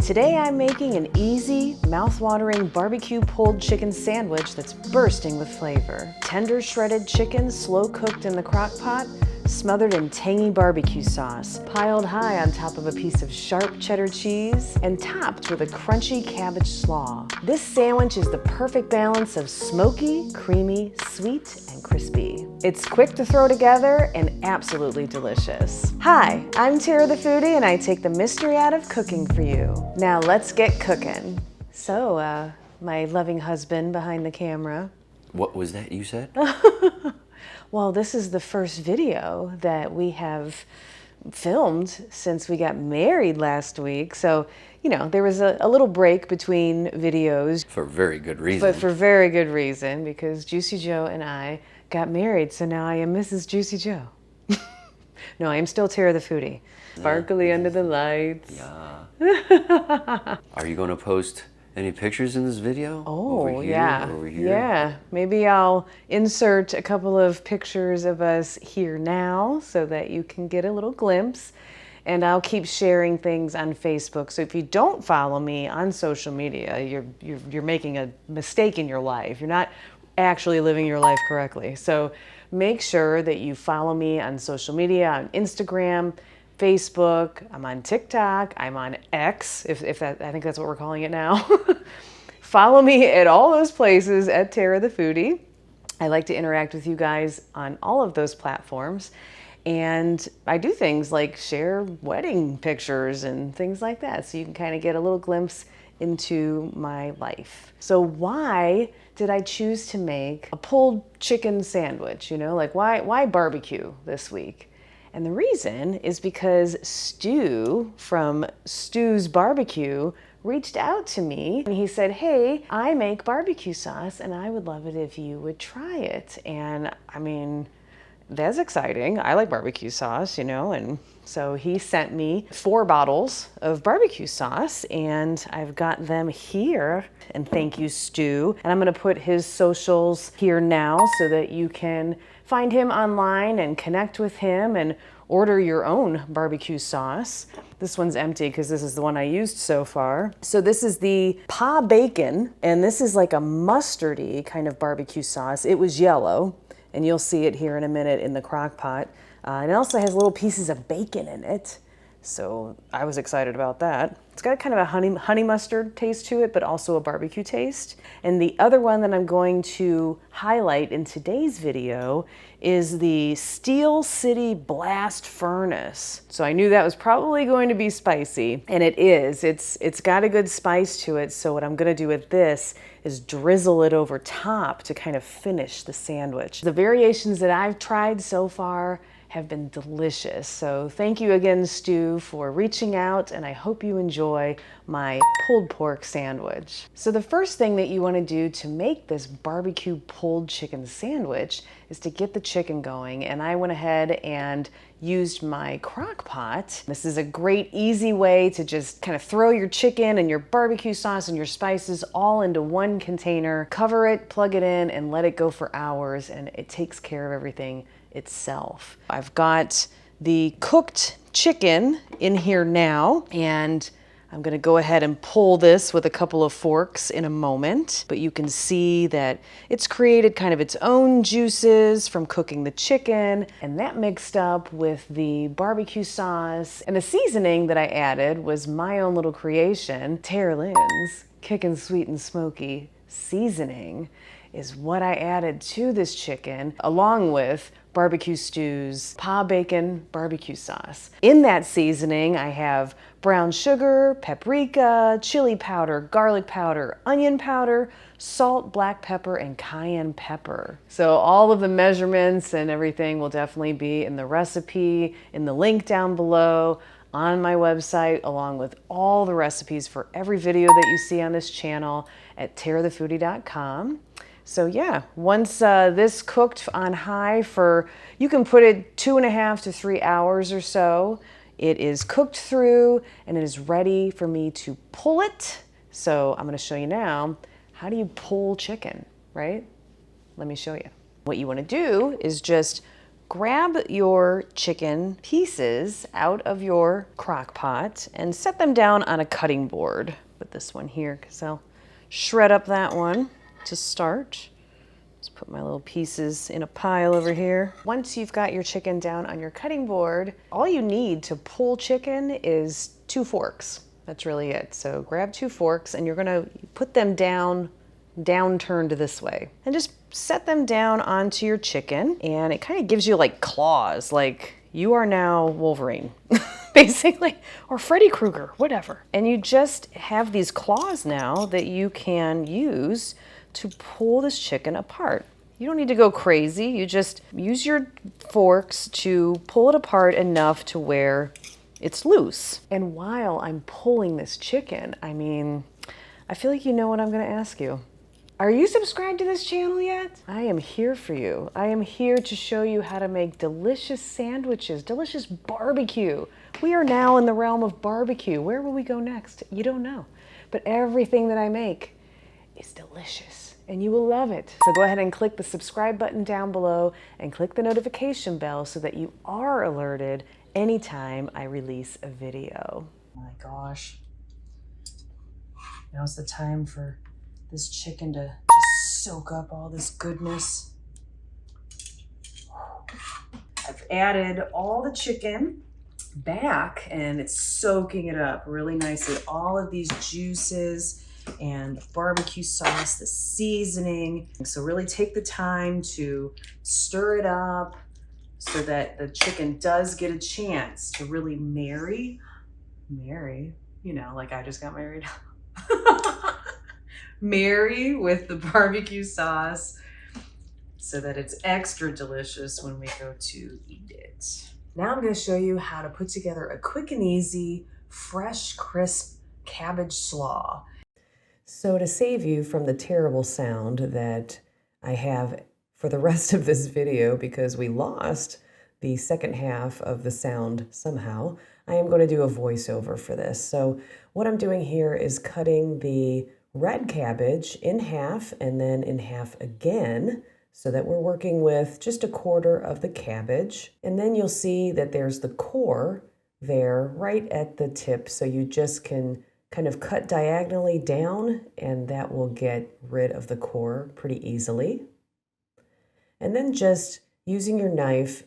Today I'm making an easy, mouth-watering barbecue pulled chicken sandwich that's bursting with flavor. Tender shredded chicken slow cooked in the crock pot, smothered in tangy barbecue sauce, piled high on top of a piece of sharp cheddar cheese, and topped with a crunchy cabbage slaw. This sandwich is the perfect balance of smoky, creamy, sweet, and crispy. It's quick to throw together and absolutely delicious. Hi, I'm Tara the Foodie, and I take the mystery out of cooking for you. Now let's get cooking. So, my loving husband behind the camera. What was that you said? Well, this is the first video that we have filmed since we got married last week. So, you know, there was a little break between videos. For very good reason. But for very good reason, because Juicy Joe and I got married, so now I am Mrs. Juicy Joe. No, I am still Tara the Foodie. Sparkly under the lights. Yeah. Are you going to post any pictures in this video? Oh, over here, yeah. over here? Yeah. Maybe I'll insert a couple of pictures of us here now so that you can get a little glimpse. And I'll keep sharing things on Facebook. So if you don't follow me on social media, you're making a mistake in your life. You're not actually living your life correctly. So make sure that you follow me on social media, on Instagram, Facebook, I'm on TikTok, I'm on X, if that, I think that's what we're calling it now. Follow me at all those places at Tara the Foodie. I like to interact with you guys on all of those platforms. And I do things like share wedding pictures and things like that, so you can kind of get a little glimpse into my life. So why did I choose to make a pulled chicken sandwich? You know, like why barbecue this week? And the reason is because Stu from Stu's Barbecue reached out to me and he said, hey, I make barbecue sauce and I would love it if you would try it. And I mean, that's exciting. I like barbecue sauce, you know, and so he sent me 4 bottles of barbecue sauce and I've got them here. And thank you, Stu. And I'm gonna put his socials here now so that you can find him online and connect with him and order your own barbecue sauce. This one's empty because this is the one I used so far. So this is the Pa Bacon, and this is like a mustardy kind of barbecue sauce. It was yellow, and you'll see it here in a minute in the crock pot. And it also has little pieces of bacon in it. So I was excited about that. It's got kind of a honey mustard taste to it, but also a barbecue taste. And the other one that I'm going to highlight in today's video is the Steel City Blast Furnace. So I knew that was probably going to be spicy, and it is. It's got a good spice to it. So what I'm gonna do with this is drizzle it over top to kind of finish the sandwich. The variations that I've tried so far have been delicious. So thank you again, Stu, for reaching out, and I hope you enjoy my pulled pork sandwich. So the first thing that you want to do to make this barbecue pulled chicken sandwich is to get the chicken going, and I went ahead and used my crock pot. This is a great, easy way to just kind of throw your chicken and your barbecue sauce and your spices all into one container, cover it, plug it in, and let it go for hours, and it takes care of everything itself. I've got the cooked chicken in here now, and I'm gonna go ahead and pull this with a couple of forks in a moment, but you can see that it's created kind of its own juices from cooking the chicken, and that mixed up with the barbecue sauce. And the seasoning that I added was my own little creation. Tara Lynn's Kickin' Sweet and Smoky seasoning is what I added to this chicken, along with Barbecue Stew's Pa Bacon barbecue sauce. In that seasoning, I have brown sugar, paprika, chili powder, garlic powder, onion powder, salt, black pepper, and cayenne pepper. So all of the measurements and everything will definitely be in the recipe, in the link down below, on my website, along with all the recipes for every video that you see on this channel at tarathefoodie.com. So yeah, once this cooked on high for, you can put it 2.5 to 3 hours or so, it is cooked through and it is ready for me to pull it. So I'm gonna show you now, how do you pull chicken, right? Let me show you. What you wanna do is just grab your chicken pieces out of your crock pot and set them down on a cutting board. Put this one here because I'll shred up that one to start. Just put my little pieces in a pile over here. Once you've got your chicken down on your cutting board, all you need to pull chicken is 2 forks. That's really it. So grab 2 forks and you're gonna put them down turned this way and just set them down onto your chicken, and it kind of gives you like claws, like you are now Wolverine basically, or Freddy Krueger, whatever. And you just have these claws now that you can use to pull this chicken apart. You don't need to go crazy. You just use your forks to pull it apart enough to where it's loose. And while I'm pulling this chicken, I mean, I feel like you know what I'm gonna ask you. Are you subscribed to this channel yet? I am here for you. I am here to show you how to make delicious sandwiches, delicious barbecue. We are now in the realm of barbecue. Where will we go next? You don't know. But everything that I make is delicious and you will love it. So go ahead and click the subscribe button down below and click the notification bell so that you are alerted anytime I release a video. Oh my gosh. Now's the time for this chicken to just soak up all this goodness. I've added all the chicken back and it's soaking it up really nicely. All of these juices and the barbecue sauce, the seasoning. So really take the time to stir it up so that the chicken does get a chance to really marry, you know, like I just got married. Marry with the barbecue sauce so that it's extra delicious when we go to eat it. Now I'm going to show you how to put together a quick and easy, fresh, crisp cabbage slaw. So to save you from the terrible sound that I have for the rest of this video, because we lost the second half of the sound somehow, I am going to do a voiceover for this. So what I'm doing here is cutting the red cabbage in half and then in half again, so that we're working with just 1/4 of the cabbage. And then you'll see that there's the core there right at the tip, so you just can kind of cut diagonally down and that will get rid of the core pretty easily. And then just using your knife,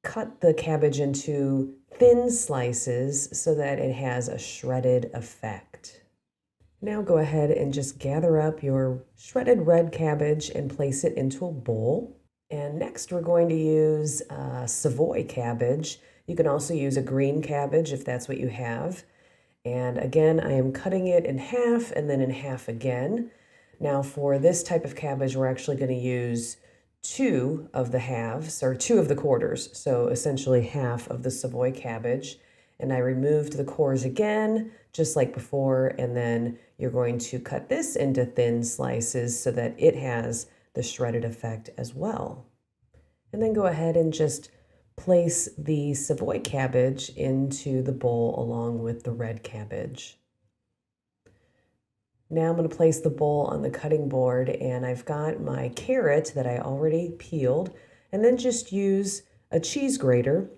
cut the cabbage into thin slices so that it has a shredded effect. Now go ahead and just gather up your shredded red cabbage and place it into a bowl. And next we're going to use Savoy cabbage. You can also use a green cabbage if that's what you have. And again, I am cutting it in half and then in half again. Now for this type of cabbage, we're actually going to use 2 of the halves, or 2 of the quarters. So essentially half of the Savoy cabbage. And I removed the cores again, just like before, and then you're going to cut this into thin slices so that it has the shredded effect as well. And then go ahead and just place the Savoy cabbage into the bowl along with the red cabbage. Now I'm going to place the bowl on the cutting board, and I've got my carrot that I already peeled, and then just use a cheese grater.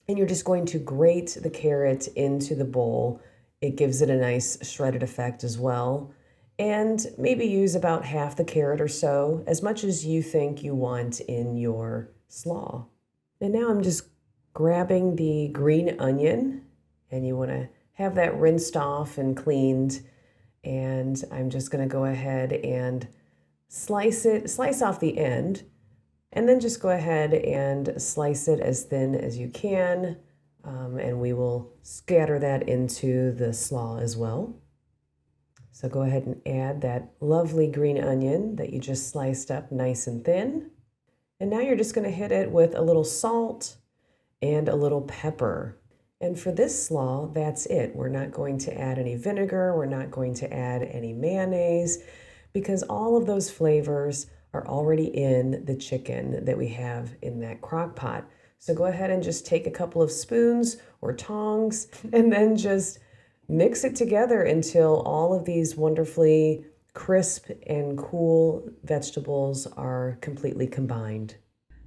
And you're just going to grate the carrot into the bowl. It gives it a nice shredded effect as well. And maybe use about half the carrot or so, as much as you think you want in your slaw. And now I'm just grabbing the green onion, and you want to have that rinsed off and cleaned. And I'm just going to go ahead and slice off the end. And then just go ahead and slice it as thin as you can, and we will scatter that into the slaw as well. So go ahead and add that lovely green onion that you just sliced up nice and thin. And now you're just going to hit it with a little salt and a little pepper. And for this slaw, that's it. We're not going to add any vinegar. We're not going to add any mayonnaise, because all of those flavors are already in the chicken that we have in that crock pot. So go ahead and just take a couple of spoons or tongs and then just mix it together until all of these wonderfully crisp and cool vegetables are completely combined.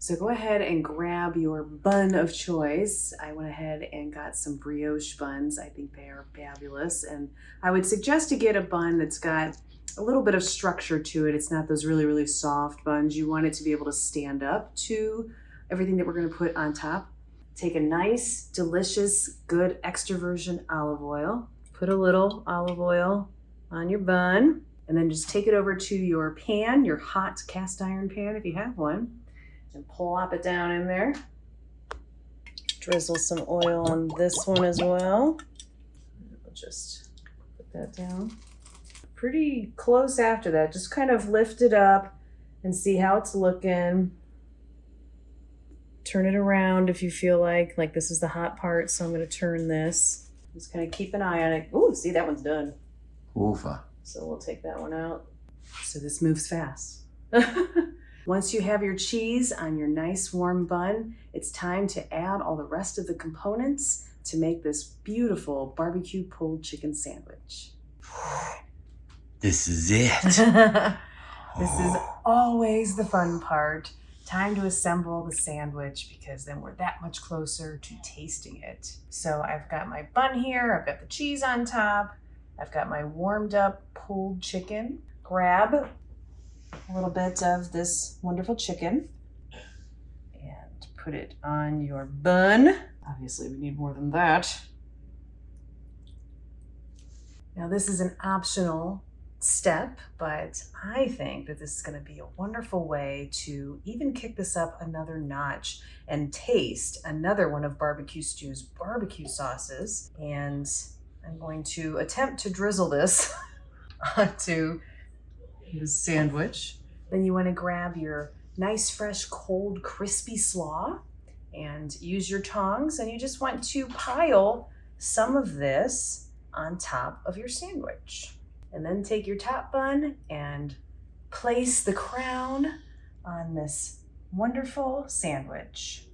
So go ahead and grab your bun of choice. I went ahead and got some brioche buns. I think they are fabulous. And I would suggest to get a bun that's got a little bit of structure to it. It's not those really, really soft buns. You want it to be able to stand up to everything that we're gonna put on top. Take a nice, delicious, good extra virgin olive oil. Put a little olive oil on your bun, and then just take it over to your pan, your hot cast iron pan if you have one, and plop it down in there. Drizzle some oil on this one as well. We'll just put that down. Pretty close after that. Just kind of lift it up and see how it's looking. Turn it around if you feel like this is the hot part, so I'm gonna turn this. Just kind of keep an eye on it. Ooh, see, that one's done. Oofa. So we'll take that one out. So this moves fast. Once you have your cheese on your nice warm bun, it's time to add all the rest of the components to make this beautiful barbecue pulled chicken sandwich. This is it. This is always the fun part. Time to assemble the sandwich because then we're that much closer to tasting it. So I've got my bun here, I've got the cheese on top, I've got my warmed up pulled chicken. Grab a little bit of this wonderful chicken and put it on your bun. Obviously we need more than that. Now this is an optional step, but I think that this is going to be a wonderful way to even kick this up another notch and taste another one of BBQ STU's barbecue sauces. And I'm going to attempt to drizzle this onto the sandwich. Then you want to grab your nice, fresh, cold, crispy slaw and use your tongs, and you just want to pile some of this on top of your sandwich. And then take your top bun and place the crown on this wonderful sandwich.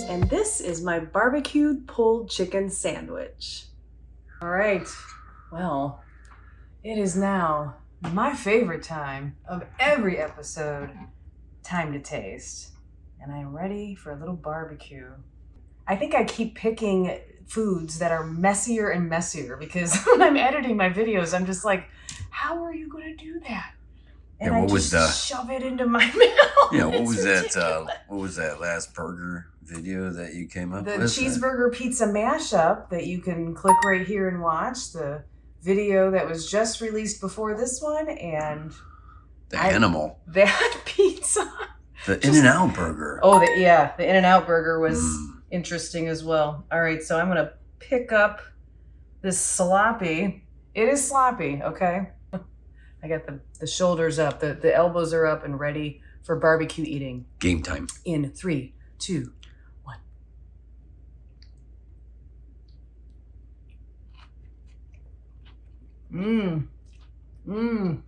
And this is my barbecued pulled chicken sandwich. All right, well, it is now my favorite time of every episode, time to taste. And I'm ready for a little barbecue. I think I keep picking foods that are messier and messier because when I'm editing my videos, I'm just like, how are you going to do that? And yeah, what I was just shove it into my mouth. Yeah, what It's was ridiculous. that? What was that last burger video that you came up The with? cheeseburger pizza mashup that you can click right here and watch. The video that was just released before this one, and the animal. That pizza. The In-N-Out burger. Oh, the In-N-Out burger was interesting as well. All right, so I'm gonna pick up this sloppy. It is sloppy, okay? I got the shoulders up, the elbows are up and ready for barbecue eating. Game time. In 3, 2, 1.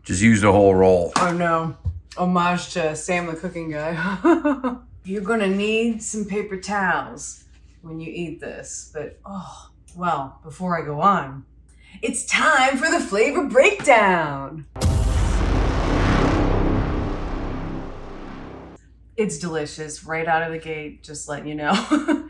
Just use the whole roll. Oh no. Homage to Sam the cooking guy. You're gonna need some paper towels when you eat this, but well, before I go on, it's time for the flavor breakdown. It's delicious right out of the gate, just letting you know.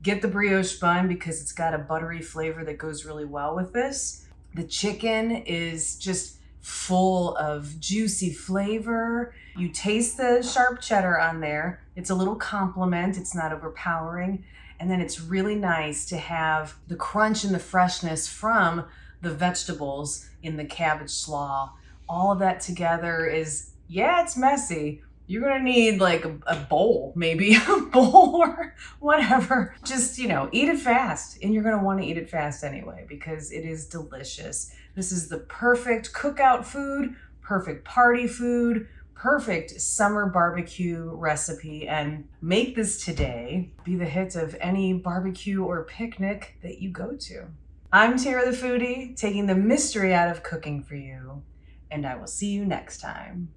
Get the brioche bun because it's got a buttery flavor that goes really well with this. The chicken is just full of juicy flavor. You taste the sharp cheddar on there. It's a little compliment. It's not overpowering. And then it's really nice to have the crunch and the freshness from the vegetables in the cabbage slaw. All of that together is, it's messy. You're gonna need like a bowl, maybe a bowl or whatever. Just, eat it fast. And you're gonna wanna eat it fast anyway because it is delicious. This is the perfect cookout food, perfect party food, perfect summer barbecue recipe, and make this today. Be the hit of any barbecue or picnic that you go to. I'm Tara the Foodie, taking the mystery out of cooking for you, and I will see you next time.